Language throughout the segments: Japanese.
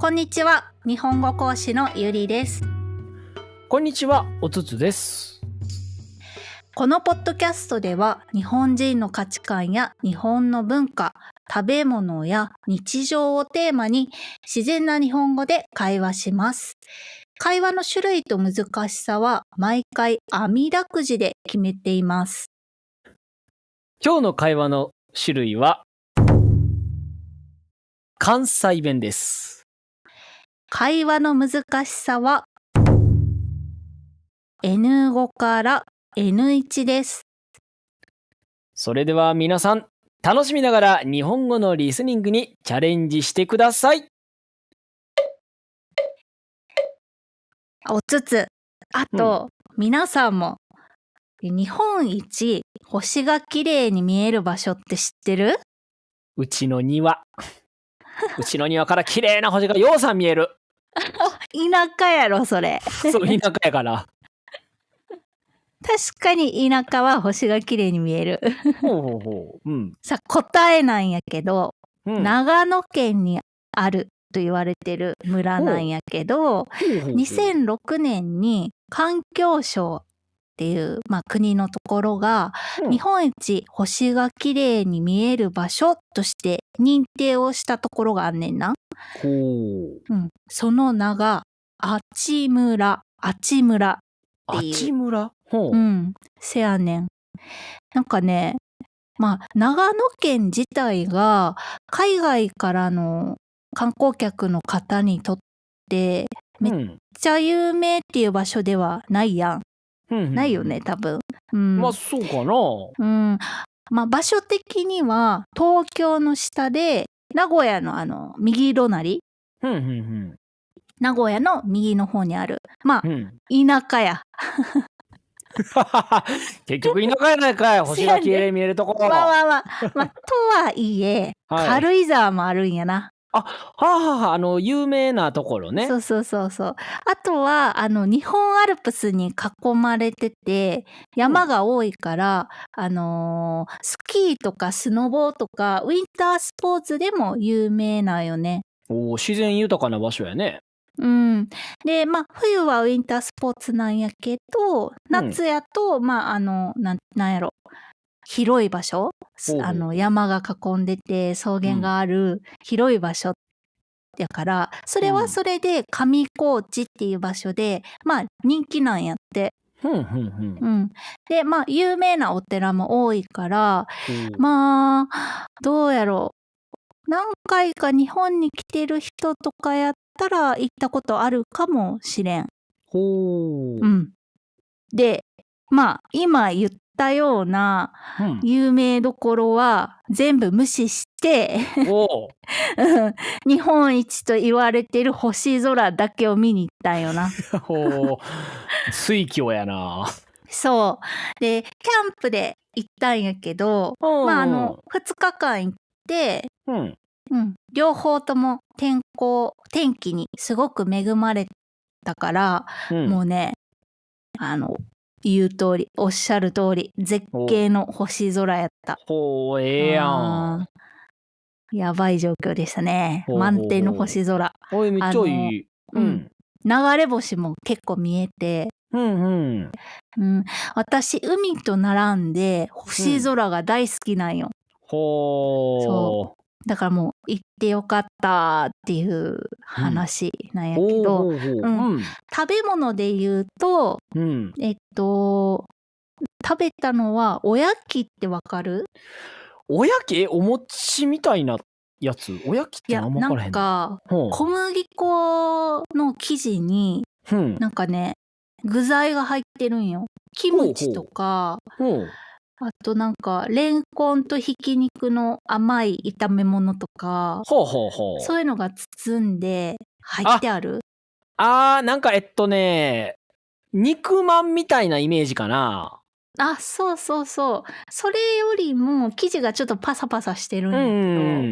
こんにちは。日本語講師のゆりです。こんにちは、おつつです。このポッドキャストでは日本人の価値観や日本の文化、食べ物や日常をテーマに自然な日本語で会話します。会話の種類と難しさは毎回網だくじで決めています。今日の会話の種類は関西弁です。会話の難しさは N5 から N1 です。それでは皆さん、楽しみながら日本語のリスニングにチャレンジしてください。おつつ、あと、皆さんも日本一星が綺麗に見える場所って知ってる？うちの庭から綺麗な星がようさん見える。田舎やろそれ。そう、田舎やから。確かに田舎は星が綺麗に見える。さあ、答えなんやけど、長野県にあると言われてる村なんやけど、2006年に環境省っていう、国のところが、日本一星が綺麗に見える場所として認定をしたところがあんねんな。その名が阿智村っていう。阿智村？せやねん。なんかね、長野県自体が海外からの観光客の方にとってめっちゃ有名っていう場所ではないやん。ないよね、多分。そうかな。場所的には東京の下で名古屋の右隣。名古屋の右の方にある。田舎や。結局田舎やないかい、星が綺麗に見えるところ。とはいえ、軽井沢もあるんやな。有名なところね。そう。あとは、日本アルプスに囲まれてて、山が多いから、スキーとかスノボーとか、ウィンタースポーツでも有名なんよね。自然豊かな場所やね。で、冬はウィンタースポーツなんやけど、夏やと、なんやろ。広い場所、山が囲んでて草原がある広い場所やから、それはそれで上高地っていう場所で人気なんやって。で有名なお寺も多いから、どうやろう、何回か日本に来てる人とかやったら行ったことあるかもしれん。で今言ったような有名どころは全部無視して日本一と言われてる星空だけを見に行ったんよな。水郷やな。そうで、キャンプで行ったんやけど、2日間行って、両方とも天気にすごく恵まれたから、もうね、言う通り、おっしゃる通り、絶景の星空やった。ええやん。やばい状況でしたね。満天の星空。めっちゃいい。流れ星も結構見えて、私、海と並んで星空が大好きなんよ。そうだからもう行ってよかったっていう話なんやけど、食べ物で言うと、食べたのはおやきってわかる？おやき？お餅みたいなやつ？おやきってあんま分からへん。なんか小麦粉の生地になんかね、具材が入ってるんよ。キムチとか、あとなんかレンコンとひき肉の甘い炒め物とか、そういうのが包んで入ってある。なんか肉まんみたいなイメージかな。そう。それよりも生地がちょっとパサパサしてるんや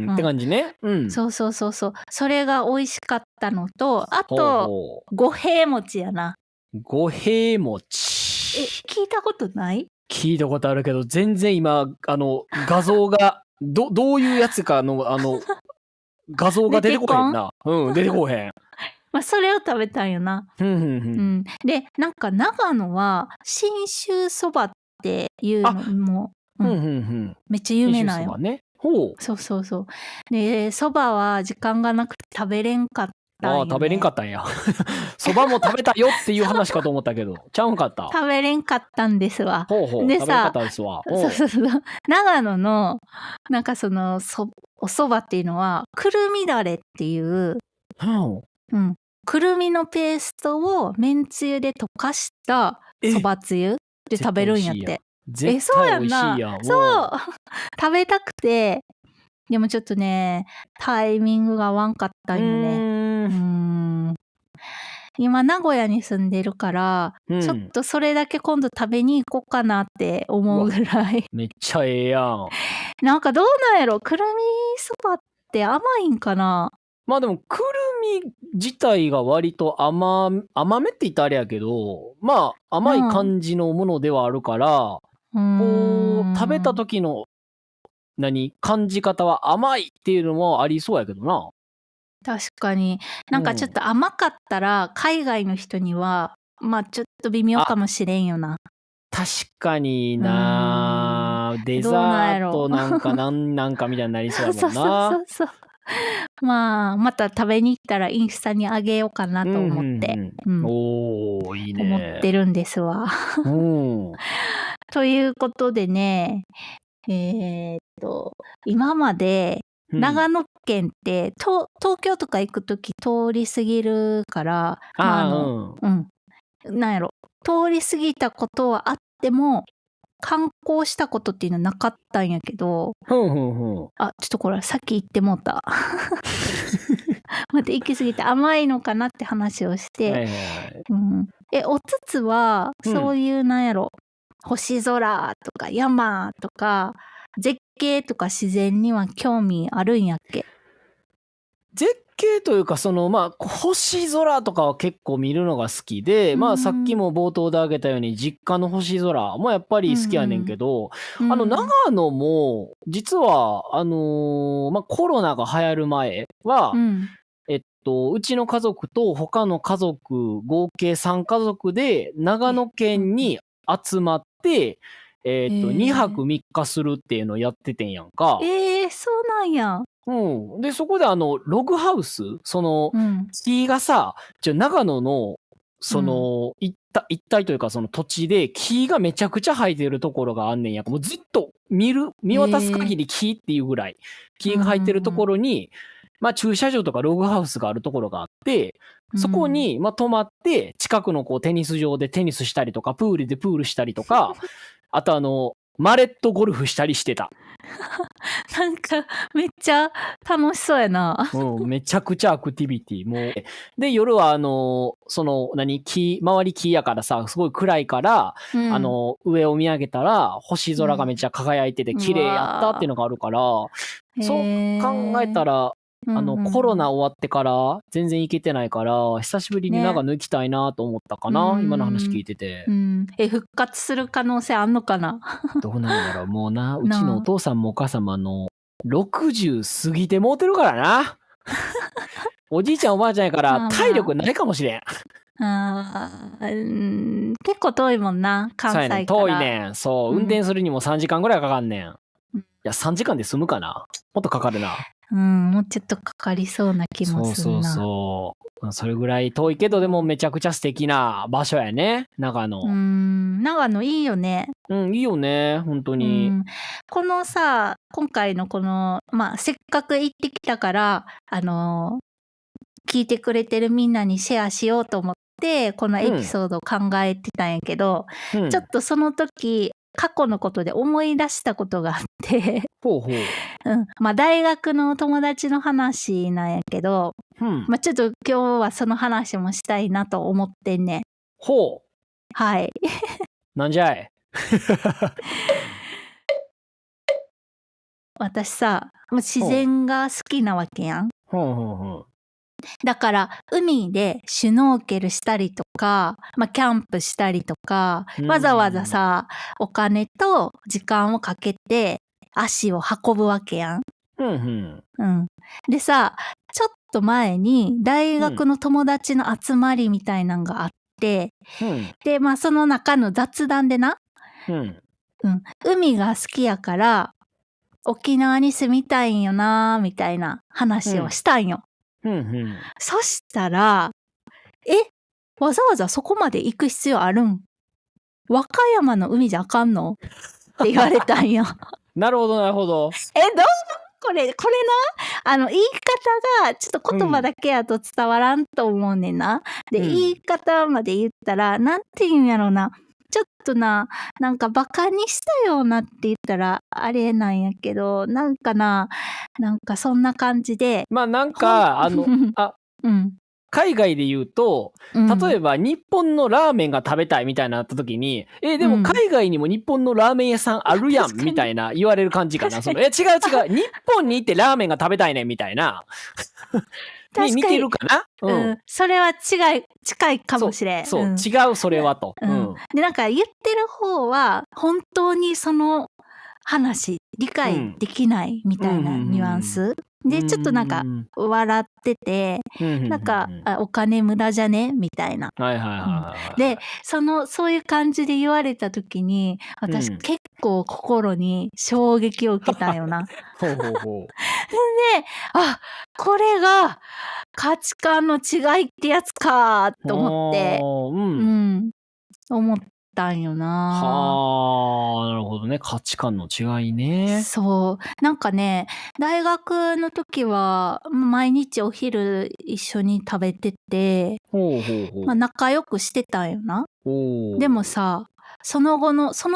けど、って感じね。そう。それが美味しかったのと、あと五平餅やな。五平餅。聞いたことない？聞いたことあるけど、全然今画像がどういうやつか画像が出てこへんな。出てこへん。まあ、それを食べたんよな。で、なんか長野は、信州そばっていうのも、めっちゃ有名なんよ。ね。ほう。そうそうそう。で、そばは時間がなくて食べれんかったんよ、ね。食べれんかったんや。そばも食べたよっていう話かと思ったけど、ちゃうんかった。食べれんかったんですわ。でさ、長野の、なんかお蕎麦っていうのは、くるみだれっていう、くるみのペーストをめんつゆで溶かしたそばつゆで食べるんやって。そうやんな。そう。食べたくて、でもちょっとね、タイミングが合わんかったんよね。今、名古屋に住んでるから、ちょっとそれだけ今度食べに行こうかなって思うぐらい。めっちゃええやん。なんかどうなんやろ、くるみそばって甘いんかな。まあでも、くるみ自体が割と甘めって言ったらあれやけど、まあ甘い感じのものではあるから、こう、食べた時の、感じ方は甘いっていうのもありそうやけどな。確かに。なんかちょっと甘かったら、海外の人には、まあちょっと微妙かもしれんよな。確かにな。デザートなんかなんかみたいになりそうやもんな。そう。まあ、また食べに行ったらインスタにあげようかなと思って。おー、いいね。思ってるんですわ。ということでね、今まで長野県って東京とか行くとき通り過ぎるから、なんやろ、通り過ぎたことはあっても、観光したことっていうのはなかったんやけど、ちょっとこれさっき言ってもうた。待って、行き過ぎて甘いのかなって話をして、おつつは、そういうなんやろ、星空とか山とか、絶景とか自然には興味あるんやっけ？絶景というか、まあ、星空とかは結構見るのが好きで、まあ、さっきも冒頭で挙げたように、実家の星空もやっぱり好きやねんけど、長野も、実は、まあ、コロナが流行る前は、うちの家族と他の家族、合計3家族で、長野県に集まって、2泊3日するっていうのをやっててんやんか。そうなんや。で、そこでログハウス、木がさ、長野の、一帯というかその土地で木がめちゃくちゃ生えてるところがあんねんやんか。もうずっと見渡す限り木っていうぐらい、木が生えてるところに、まあ駐車場とかログハウスがあるところがあって、そこに、まあ泊まって、近くのテニス場でテニスしたりとか、プールでプールしたりとか、あとマレットゴルフしたりしてた。なんか、めっちゃ楽しそうやな。めちゃくちゃアクティビティ。もう。で、夜は周り木やからさ、すごい暗いから、上を見上げたら、星空がめっちゃ輝いてて、綺麗やったっていうのがあるから、そう考えたら、コロナ終わってから全然行けてないから、久しぶりに長野行きたいなと思ったかな、今の話聞いてて。復活する可能性あんのかな？どうなんだろう、もうな、うちのお父さんもお母様60過ぎてもうてるからな。おじいちゃんおばあちゃんやから体力ないかもしれん。結構遠いもんな、関西から。遠いねん。そう、運転するにも3時間ぐらいかかんねん。いや、3時間で済むかな？もっとかかるな。もうちょっとかかりそうな気もするな。そう。それぐらい遠いけど、でもめちゃくちゃ素敵な場所やね、長野。長野いいよね。いいよね、本当に。このさ、今回のまあ、せっかく行ってきたから、聞いてくれてるみんなにシェアしようと思って、このエピソードを考えてたんやけど、ちょっとその時、過去のことで思い出したことがあってまあ大学の友達の話なんやけど、まあちょっと今日はその話もしたいなと思ってんね。はい。なんじゃい。私さ、自然が好きなわけやん。だから海でシュノーケルしたりとか、まあ、キャンプしたりとか、わざわざさ、お金と時間をかけて足を運ぶわけやん。うんうんうん。でさ、ちょっと前に大学の友達の集まりみたいなんがあって、うんで、まあその中の雑談でな、うん海が好きやから沖縄に住みたいんよなみたいな話をしたんよ。うんうんそしたら、わざわざそこまで行く必要あるん？和歌山の海じゃあかんの？って言われたんよ。なるほどなるほど。どうこれな、言い方がちょっと言葉だけやと伝わらんと思うねんな。で、言い方まで言ったら、なんて言うんやろな。ちょっとな、なんかバカにしたようなって言ったらあれなんやけど、なんかそんな感じで。まあなんかうん。海外で言うと、例えば日本のラーメンが食べたいみたいになった時に、でも海外にも日本のラーメン屋さんあるやんみたいな言われる感じかな。違う。日本に行ってラーメンが食べたいねみたいな。に似てるかな。それは近いかもしれん。そう、違うそれはと。で、なんか言ってる方は本当にその話理解できないみたいなニュアンス。で、ちょっとなんか笑ってて、なんかお金無駄じゃねみたいな。で、そういう感じで言われた時に、私結構心に衝撃を受けたよな。で、これが価値観の違いってやつかと思って、思ったんよな。はあ、なるほどね。価値観の違いね。そう。なんかね、大学の時は毎日お昼一緒に食べてて、まあ仲良くしてたんよな。でもさ、その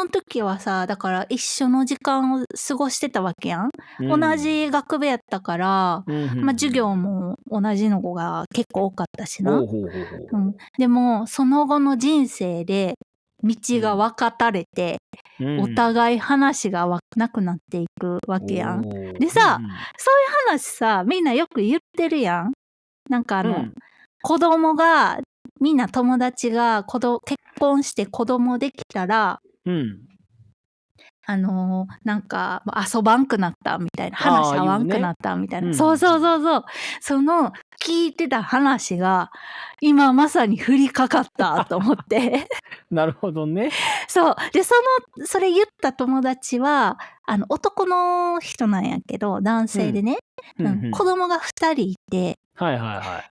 時はさ、だから一緒の時間を過ごしてたわけやん。同じ学部やったから、まあ授業も同じの子が結構多かったしな。でも、その後の人生で道が分かたれて、お互い話がなくなっていくわけやん。でさ、そういう話さ、みんなよく言ってるやん。なんか子供が、みんな友達が結婚して子供できたら、なんか遊ばんくなったみたいな、話合わんくなったみたいな。そう。その聞いてた話が今まさに降りかかったと思って。なるほどね。そう。で、それ言った友達は、男の人なんやけど、男性でね、子供が2人いて、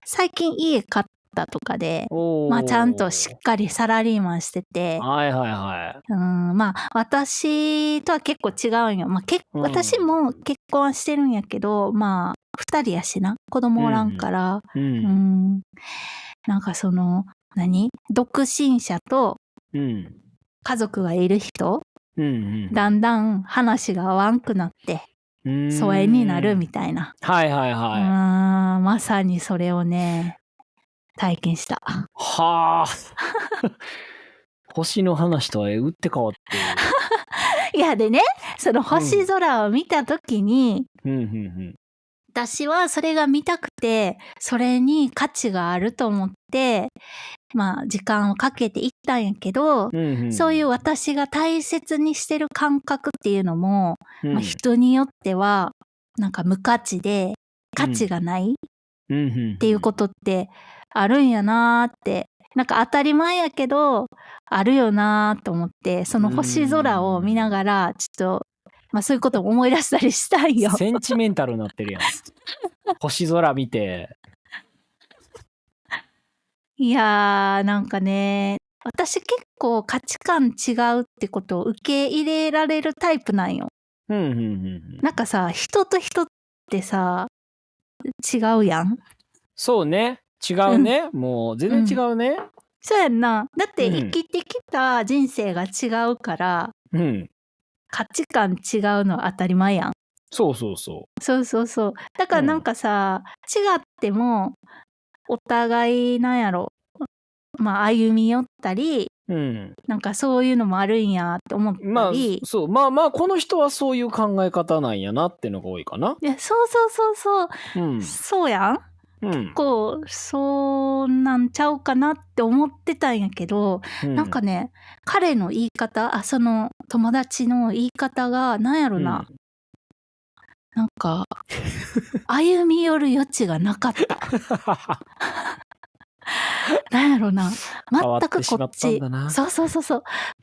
最近家買ったとかで、まあちゃんとしっかりサラリーマンしてて、まあ私とは結構違うんよ。まあ私も結婚してるんやけど、まあ2人やしな、子供おらんから、なんか独身者と家族がいる人、だんだん話が合わんくなって、疎遠になるみたいな。まさにそれをね、体験した。はあ。星の話とは打って変わっていやでね、その星空を見たときに、私はそれが見たくて、それに価値があると思って、まあ時間をかけていったんやけど、そういう私が大切にしてる感覚っていうのも、まあ、人によってはなんか無価値で価値がないっていうことってあるんやなーって、なんか当たり前やけどあるよなーと思って、その星空を見ながらちょっとまあそういうことを思い出したりしたいよ。センチメンタルになってるやん。星空見て。いやー、なんかね、私結構価値観違うってことを受け入れられるタイプなんよ。なんかさ、人と人ってさ、違うやん。そうね。違うね。もう全然違うね。そうやんな。だって生きてきた人生が違うから、価値観違うのは当たり前やん。そう。だからなんかさ、違っても、お互いなんやろ、まあ歩み寄ったり、なんかそういうのもあるんやって思ったり。まあこの人はそういう考え方なんやなってのが多いかな。いや、そう。そうやん。結構そうなんちゃうかなって思ってたんやけど、なんかね、彼の言い方、その友達の言い方がなんやろな、なんか、歩み寄る余地がなかった。なんやろな。変わっ全くてしまったんだな。そう。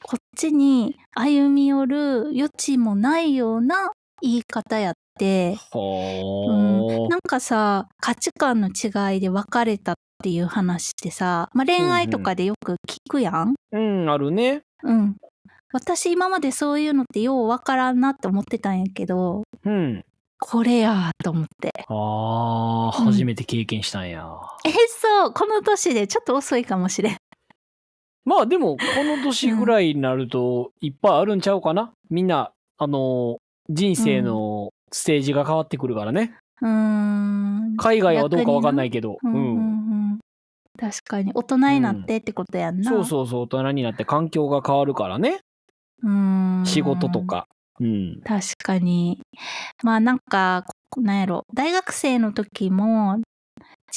こっちに歩み寄る余地もないような言い方やって、なんかさ、価値観の違いで別れたっていう話ってさ、恋愛とかでよく聞くやん。あるね。私今までそういうのってようわからんなって思ってたんやけど、これやと思って。初めて経験したんや。そう、この年でちょっと遅いかもしれん。まあでも、この年ぐらいになると、いっぱいあるんちゃうかな。みんな、人生のステージが変わってくるからね。海外はどうかわかんないけど。確かに、大人になってってことやんな。そう、大人になって環境が変わるからね。仕事とか。確かに。なんか、なんやろ、大学生の時も、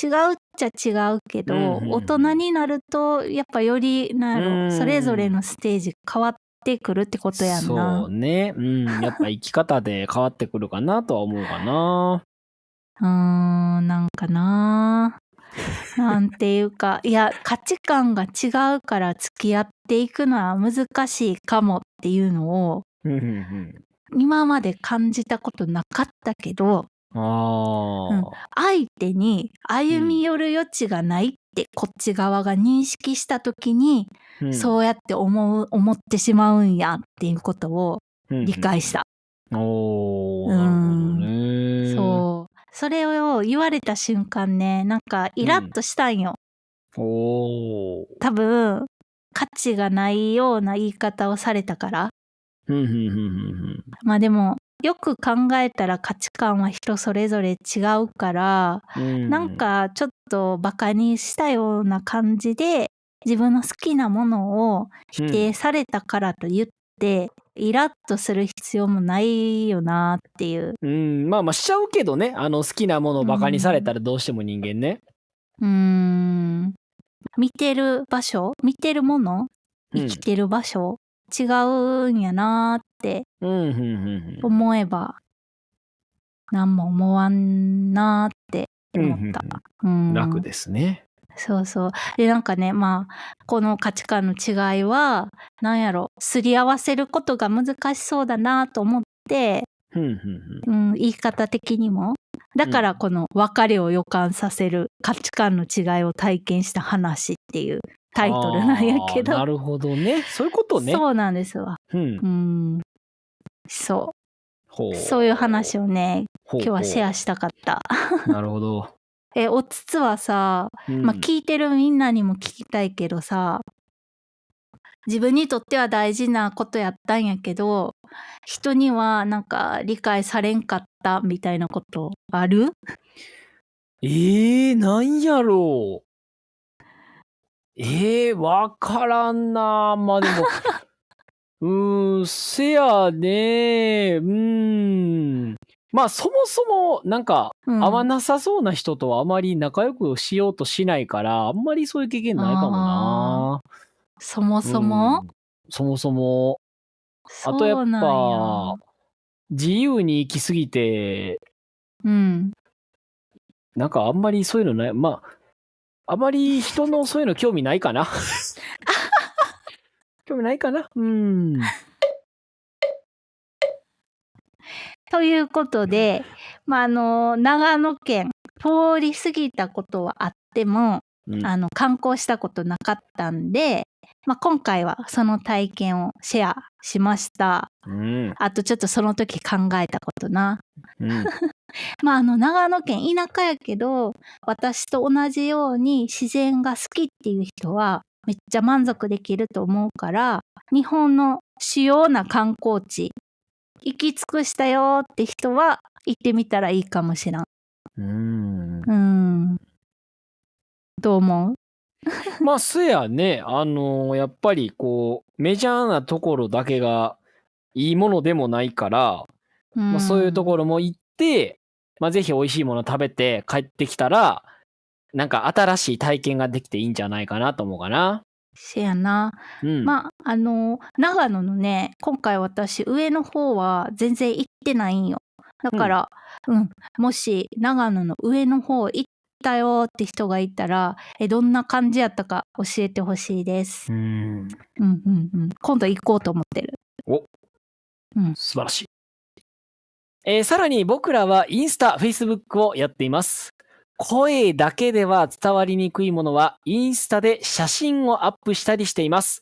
違うっちゃ違うけど、大人になると、やっぱより、なんやろ、それぞれのステージ変わってくるってことやんな。そうね。やっぱ生き方で変わってくるかなとは思うかな。なんかな。なんていうか、いや、価値観が違うから付き合っていくのは難しいかもっていうのを、今まで感じたことなかったけど、相手に歩み寄る余地がないってこっち側が認識したときに、そうやって思ってしまうんやっていうことを理解した。なるほどね。そう。それを言われた瞬間ね、なんかイラッとしたんよ。多分、価値がないような言い方をされたから。でも、よく考えたら価値観は人それぞれ違うから、なんかちょっとバカにしたような感じで、自分の好きなものを否定されたからと言って、イラッとする必要もないよなっていう。しちゃうけどね。好きなものをバカにされたらどうしても人間ね。見てる場所、見てるもの、生きてる場所、違うんやなって思えば、何も思わんなって思った。楽ですね。そう。で、なんかね、この価値観の違いは、なんやろ、すり合わせることが難しそうだなと思って、言い方的にも。だからこの別れを予感させる価値観の違いを体験した話っていうタイトルなんやけど。なるほどね。そういうことね。そうなんですわ。そう。いう話をね、今日はシェアしたかった。なるほど。おつつはさ、聞いてるみんなにも聞きたいけどさ、自分にとっては大事なことやったんやけど、人にはなんか理解されんかったみたいなことある？なんやろう。わからんな。でも、せやね。そもそも、なんか、合わなさそうな人とはあまり仲良くしようとしないから、あんまりそういう経験ないかもな。そもそも？そもそも。あとやっぱ、自由に生きすぎて、なんかあんまりそういうのない。あまり人のそういうの興味ないかな。興味ないかな。ということで、長野県通り過ぎたことはあっても、観光したことなかったんで、今回はその体験をシェアしました。あとちょっとその時考えたことな。長野県田舎やけど、私と同じように自然が好きっていう人はめっちゃ満足できると思うから、日本の主要な観光地、行き尽くしたよって人は行ってみたらいいかもしらん。どう思う？そやね。やっぱりメジャーなところだけがいいものでもないから、そういうところも行って、ぜひ美味しいもの食べて帰ってきたら、なんか新しい体験ができていいんじゃないかなと思うかな。せやな。長野のね、今回私上の方は全然行ってないんよ。だから、もし長野の上の方行ったよって人がいたら、どんな感じやったか教えてほしいです。今度行こうと思ってる。素晴らしい。さらに僕らはインスタ、フェイスブックをやっています。声だけでは伝わりにくいものはインスタで写真をアップしたりしています。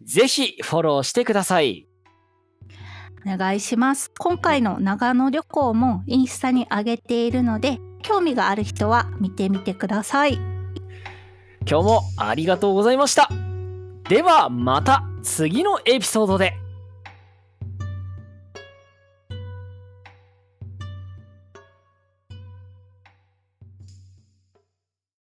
ぜひフォローしてください。お願いします。今回の長野旅行もインスタに上げているので、興味がある人は見てみてください。今日もありがとうございました。ではまた次のエピソードで。